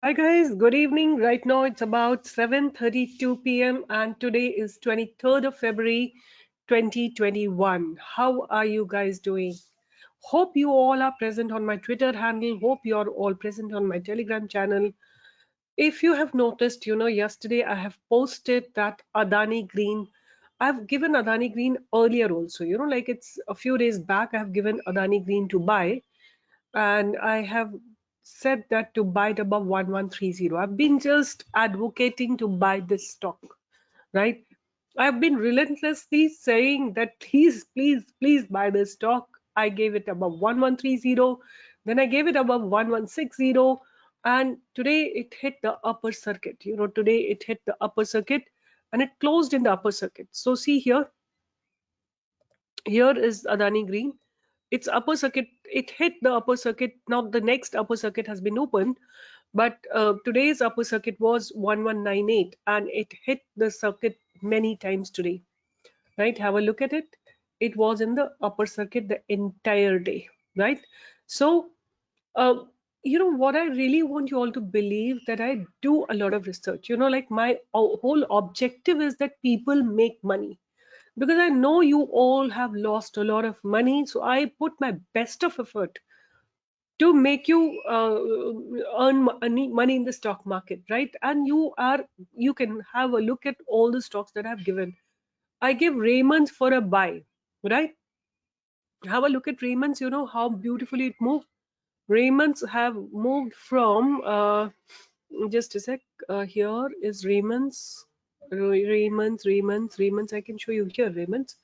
Hi guys, good evening. Right now it's about 7:32 p.m. and today is 23rd of February 2021. How are you guys doing? Hope you all are present on my Twitter handle. Hope you are all present on my Telegram channel. If you have noticed, yesterday I have posted that Adani Green. I've given Adani Green earlier also, like it's a few days back I have given Adani Green to buy and I have said that to buy it above 1130. I've been just advocating to buy this stock, right? I've been relentlessly saying that please, please, please buy this stock. I gave it above 1130, then I gave it above 1160, and today it hit the upper circuit. Today it hit the upper circuit and it closed in the upper circuit. So see here, here is Adani Green. Its upper circuit, it hit the upper circuit. Now the next upper circuit has been opened, but today's upper circuit was 1198 and it hit the circuit many times today, right? Have a look at it. It was in the upper circuit the entire day, right? So uh, what I really want you all to believe, that I do a lot of research. Like my whole objective is that people make money, because I know you all have lost a lot of money. So I put my best of effort to make you earn money in the stock market, right? And you can have a look at all the stocks that I've given. I give Raymond's for a buy, right? Have a look at Raymond's. You know how beautifully it moved. Raymond's have moved from just a sec. Here is Raymond's. I can show you here Raymond's.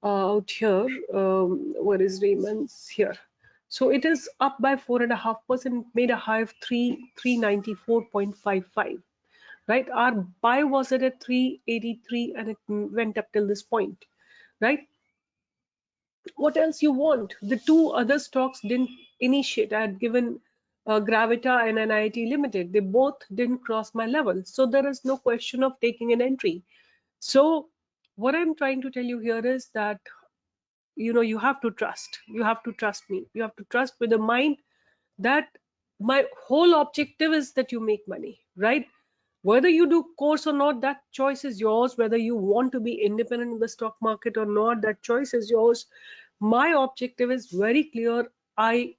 Out here, what is Raymond's here? So it is up by 4.5%, made a high of 394.55, right? Our buy was at 383 and it went up till this point, right? What else you want? The two other stocks didn't initiate. I had given Gravita and NIT Limited. They both didn't cross my level. So there is no question of taking an entry. So what I'm trying to tell you here is that you have to trust. You have to trust me. You have to trust with the mind that my whole objective is that you make money, right? Whether you do course or not, that choice is yours. Whether you want to be independent in the stock market or not, that choice is yours. My objective is very clear. I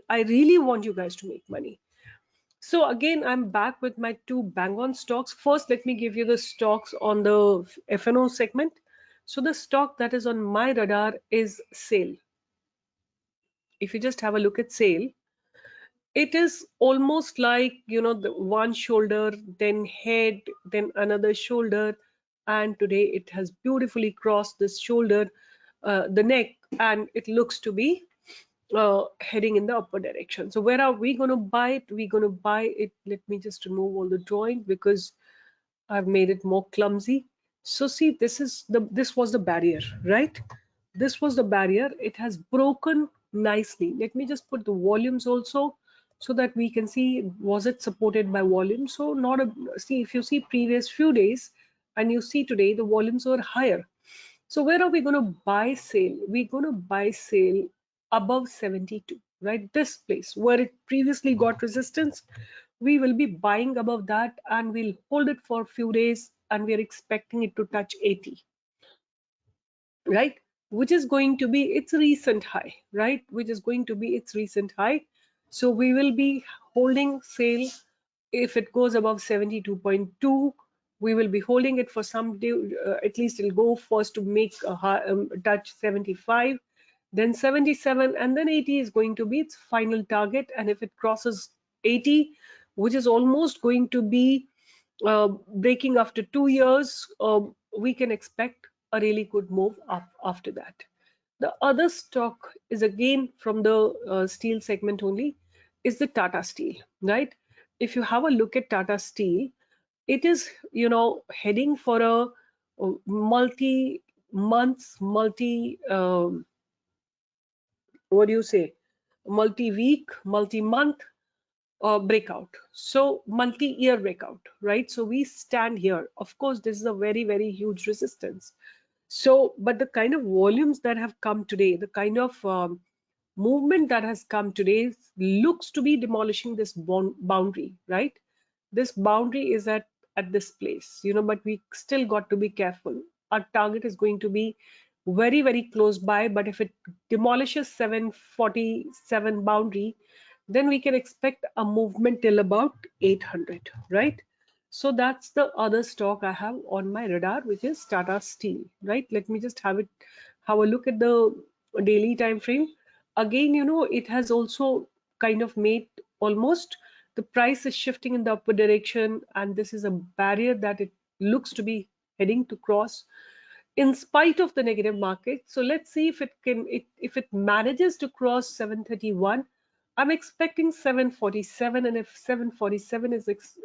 really want you guys to make money. So again, I'm back with my two bang on stocks. First, let me give you the stocks on the FNO segment. So the stock that is on my radar is SAIL. If you just have a look at SAIL, it is almost like the one shoulder, then head, then another shoulder, and today it has beautifully crossed this shoulder, the neck, and it looks to be heading in the upper direction. So where are we going to buy it? We're going to buy it. Let me just remove all the drawing because I've made it more clumsy. So see, this was the barrier, right? This was the barrier. It has broken nicely. Let me just put the volumes also so that we can see, was it supported by volume. So not a, see, if you see previous few days and you see today, the volumes were higher. So where are we going to buy SAIL? We're going to buy SAIL above 72, right? This place where it previously got resistance, we will be buying above that and we'll hold it for a few days and we're expecting it to touch 80, right? Which is going to be its recent high, right? Which is going to be its recent high. So we will be holding SAIL. If it goes above 72.2, we will be holding it for some day. At least it'll go first to make a high, touch 75, then 77, and then 80 is going to be its final target. And if it crosses 80, which is almost going to be breaking after 2 years, we can expect a really good move up after that. The other stock is again from the steel segment only, is the Tata Steel, right? If you have a look at Tata Steel, it is heading for a multi months, what do you say, multi-week, multi-month breakout. So multi-year breakout, right? So we stand here. Of course, this is a very, very huge resistance. So, but the kind of volumes that have come today, the kind of movement that has come today looks to be demolishing this boundary, right? This boundary is at this place, but we still got to be careful. Our target is going to be very, very close by, but if it demolishes 747 boundary, then we can expect a movement till about 800, right? So that's the other stock I have on my radar, which is Tata Steel, right? Let me just have a look at the daily time frame. Again, it has also kind of made almost, the price is shifting in the upward direction, and this is a barrier that it looks to be heading to cross in spite of the negative market. So let's see if it manages to cross 731. I'm expecting 747, and if 747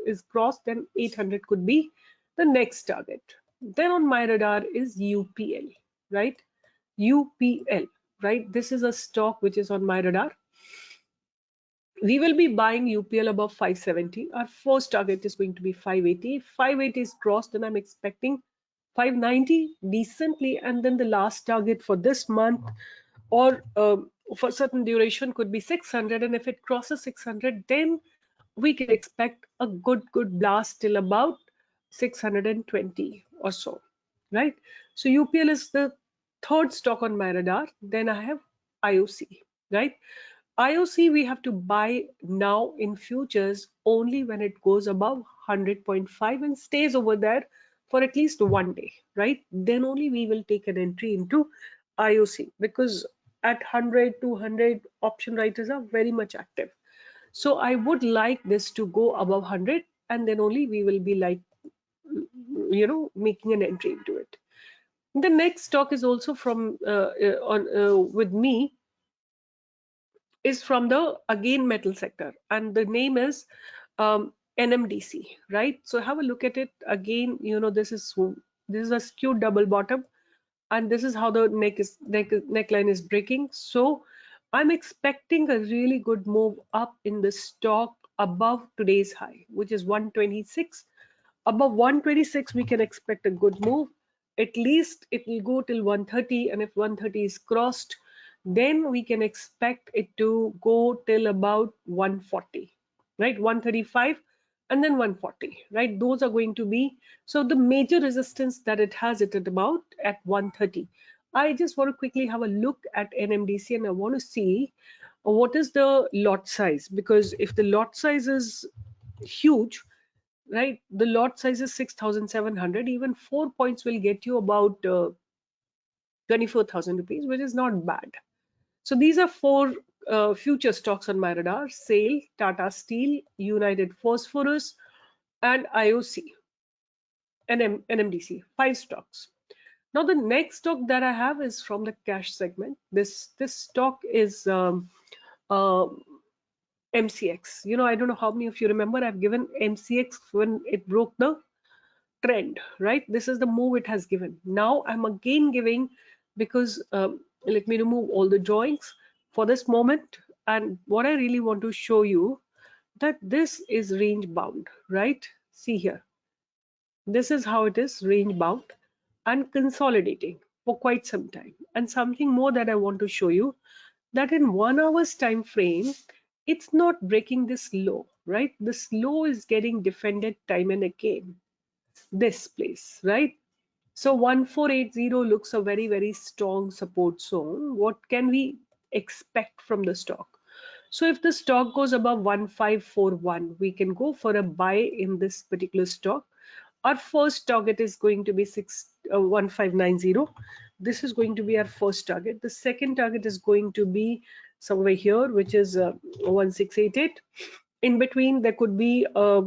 is crossed, then 800 could be the next target. Then on my radar is UPL, right? UPL, right? This is a stock which is on my radar. We will be buying UPL above 570. Our first target is going to be 580. If 580 is crossed, then I'm expecting 590 decently, and then the last target for this month or for certain duration could be 600, and if it crosses 600, then we can expect a good blast till about 620 or so, right? So UPL is the third stock on my radar. Then I have IOC, right? IOC we have to buy now in futures only when it goes above 100.5 and stays over there for at least one day, right? Then only we will take an entry into IOC, because at 100, 200 option writers are very much active. So I would like this to go above 100, and then only we will be like, making an entry into it. The next stock is also from with me, is from the again metal sector, and the name is NMDC, right? So have a look at it again. This is a skewed double bottom, and this is how the neckline is breaking. So I'm expecting a really good move up in the stock above today's high, which is 126. Above 126 we can expect a good move. At least it will go till 130, and if 130 is crossed, then we can expect it to go till about 140, right? 135 and then 140, right? Those are going to be, so the major resistance that it has it at about at 130. I just want to quickly have a look at NMDC, and I want to see what is the lot size, because if the lot size is huge, right, the lot size is 6,700, even 4 points will get you about 24,000 rupees, which is not bad. So these are four future stocks on my radar: SAIL, Tata Steel, United Phosphorus, and IOC and NMDC. 5 stocks. Now the next stock that I have is from the cash segment. This stock is MCX. I don't know how many of you remember, I've given MCX when it broke the trend, right? This is the move it has given. Now I'm again giving, because let me remove all the drawings for this moment. And what I really want to show you, that this is range bound, right? See here, this is how it is range bound and consolidating for quite some time. And something more that I want to show you, that in 1 hour's time frame, it's not breaking this low, right? This low is getting defended time and again, this place, right? So 1480 looks a very, very strong support zone. What can we expect from the stock? So if the stock goes above 1541, we can go for a buy in this particular stock. Our first target is going to be 1590. This is going to be our first target. The second target is going to be somewhere here, which is 1688. In between, there could be a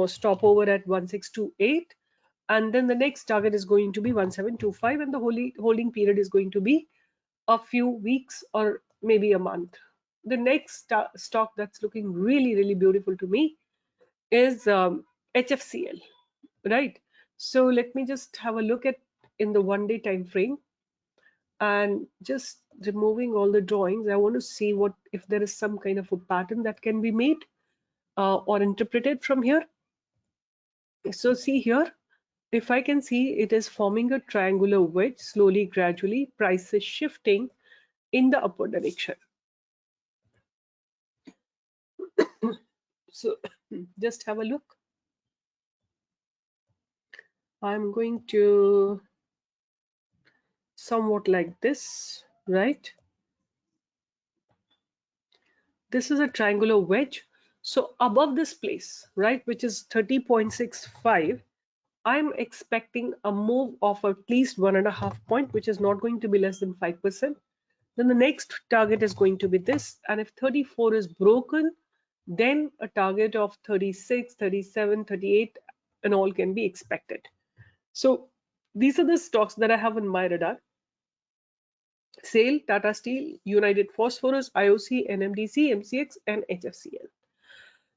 stopover at 1628, and then the next target is going to be 1725, and the holding period is going to be a few weeks or maybe a month. The next stock that's looking really, really beautiful to me is HFCL, right? So let me just have a look at in the 1 day time frame, and just removing all the drawings, I want to see what if there is some kind of a pattern that can be made or interpreted from here. So see here, if I can see, it is forming a triangular wedge slowly, gradually, price is shifting. in the upward direction. So just have a look. I'm going to somewhat like this, right? This is a triangular wedge. So above this place, right, which is 30.65, I'm expecting a move of at least 1.5 point, which is not going to be less than 5%. Then the next target is going to be this. And if 34 is broken, then a target of 36, 37, 38 and all can be expected. So these are the stocks that I have on my radar. SAIL, Tata Steel, United Phosphorus, IOC, NMDC, MCX, and HFCL.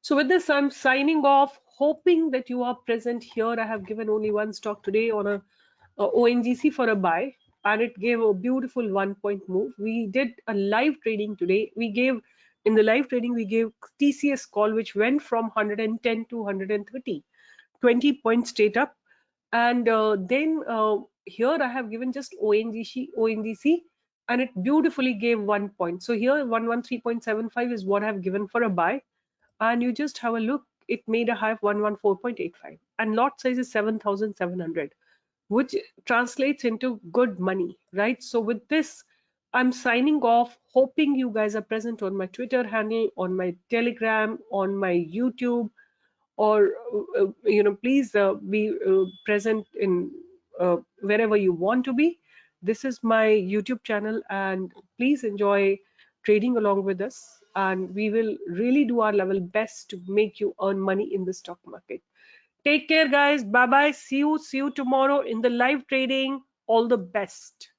So with this, I'm signing off, hoping that you are present here. I have given only one stock today on a ONGC for a buy, and it gave a beautiful 1-point move. We did a live trading today. In the live trading, we gave TCS call, which went from 110 to 130, 20 points straight up. And then here I have given just ONGC, and it beautifully gave 1 point. So here 113.75 is what I have given for a buy. And you just have a look, it made a high of 114.85, and lot size is 7,700, which translates into good money, right? So with this, I'm signing off, hoping you guys are present on my Twitter handle, on my Telegram, on my YouTube, or please be present in wherever you want to be. This is my YouTube channel, and please enjoy trading along with us, and we will really do our level best to make you earn money in the stock market. Take care, guys. Bye bye. See you tomorrow in the live trading. All the best.